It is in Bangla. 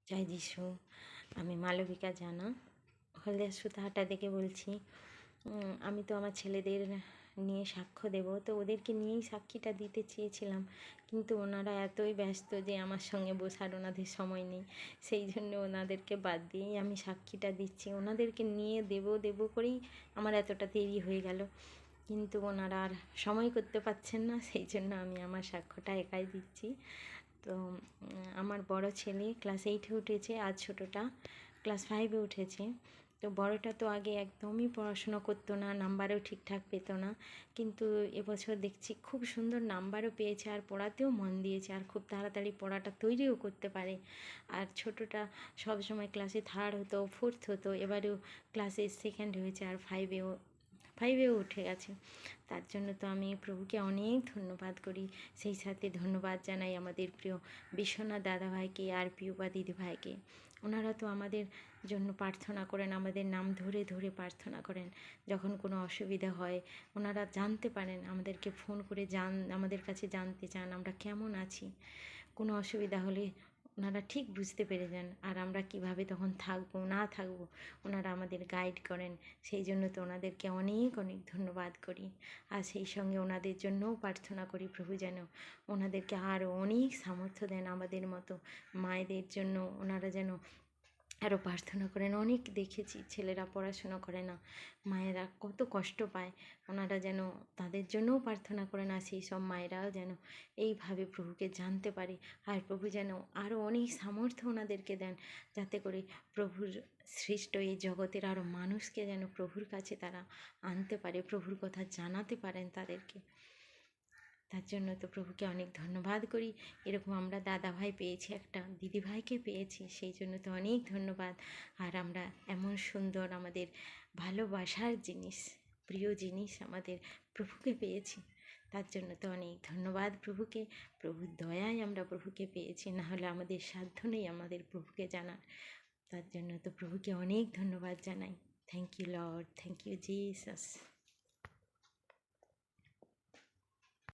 জয় যিশু। আমি মালবিকা জানা, হলদিয়া সুতাহাটা থেকে বলছি। আমি তো আমার ছেলেদের নিয়ে সাক্ষ্য দেব, তো ওদেরকে নিয়েই সাক্ষীটা দিতে চেয়েছিলাম, কিন্তু ওনারা এতই ব্যস্ত যে আমার সঙ্গে বসার ওনাদের সময় নেই। সেই জন্য ওনাদেরকে বাদ দিয়েই আমি সাক্ষীটা দিচ্ছি। ওনাদেরকে নিয়ে দেব করেই আমার এতটা দেরি হয়ে গেল, কিন্তু ওনারা আর সময় করতে পারছেন না, সেই জন্য আমি আমার সাক্ষ্যটা একাই দিচ্ছি। তো আমার বড় ছেলে ক্লাস 8-এ উঠেছে, আর ছোটোটা ক্লাস 5-এ উঠেছে। তো বড়টা তো আগে একদমই পড়াশুনো করতো না, নাম্বারও ঠিকঠাক পেতো না, কিন্তু এবছর দেখছি খুব সুন্দর নাম্বারও পেয়েছে, আর পড়াতেও মন দিয়েছে, আর খুব তাড়াতাড়ি পড়াটা তৈরিও করতে পারে। আর ছোটোটা সবসময় ক্লাসে 3rd হতো, 4th হতো, এবারেও ক্লাসে 2nd হয়েছে, আর 5-এও উঠে গেছে। তার জন্য তো আমি প্রভুকে অনেক ধন্যবাদ করি। সেই সাথে ধন্যবাদ জানাই আমাদের প্রিয় বিশ্বনাথ দাদাভাইকে আর পিউপা দিদিভাইকে। ওনারা তো আমাদের জন্য প্রার্থনা করেন, আমাদের নাম ধরে ধরে প্রার্থনা করেন। যখন কোনো অসুবিধা হয় ওনারা জানতে পারেন, আমাদেরকে ফোন করে আমাদের কাছে জানতে চান আমরা কেমন আছি। কোনো অসুবিধা হলে ওনারা ঠিক বুঝতে পেরে যান, আর আমরা কিভাবে তখন থাকবো না থাকবো ওনারা আমাদের গাইড করেন। সেই জন্য তো ওনাদেরকে অনেক অনেক ধন্যবাদ করি, আর সেই সঙ্গে ওনাদের জন্যও প্রার্থনা করি প্রভু যেন ওনাদেরকে আরও অনেক সামর্থ্য দেন। আমাদের মতো মায়েদের জন্য ওনারা যেন আরও প্রার্থনা করেন। অনেক দেখেছি ছেলেরা পড়াশোনা করে না, মায়েরা কত কষ্ট পায়, ওনারা যেন তাদের জন্যও প্রার্থনা করেন, আর সেই সব মায়েরাও যেন এইভাবে প্রভুকে জানতে পারে। আর প্রভু যেন আরও অনেক সামর্থ্য ওনাদেরকে দেন, যাতে করে প্রভুর সৃষ্ট এই জগতের আরও মানুষকে যেন প্রভুর কাছে তারা আনতে পারে, প্রভুর কথা জানাতে পারেন তাদেরকে। তার জন্য তো প্রভুকে অনেক ধন্যবাদ করি। এরকম আমরা দাদাভাই পেয়েছি, একটা দিদিভাইকে পেয়েছি, সেই জন্য তো অনেক ধন্যবাদ। আর আমরা এমন সুন্দর আমাদের ভালোবাসার জিনিস, প্রিয় জিনিস আমাদের প্রভুকে পেয়েছি, তার জন্য তো অনেক ধন্যবাদ প্রভুকে। প্রভুর দয়ায় আমরা প্রভুকে পেয়েছি, না হলে আমাদের সাধ্য নেই আমাদের প্রভুকে জানার। তার জন্য তো প্রভুকে অনেক ধন্যবাদ জানাই। Thank you Lord, thank you Jesus.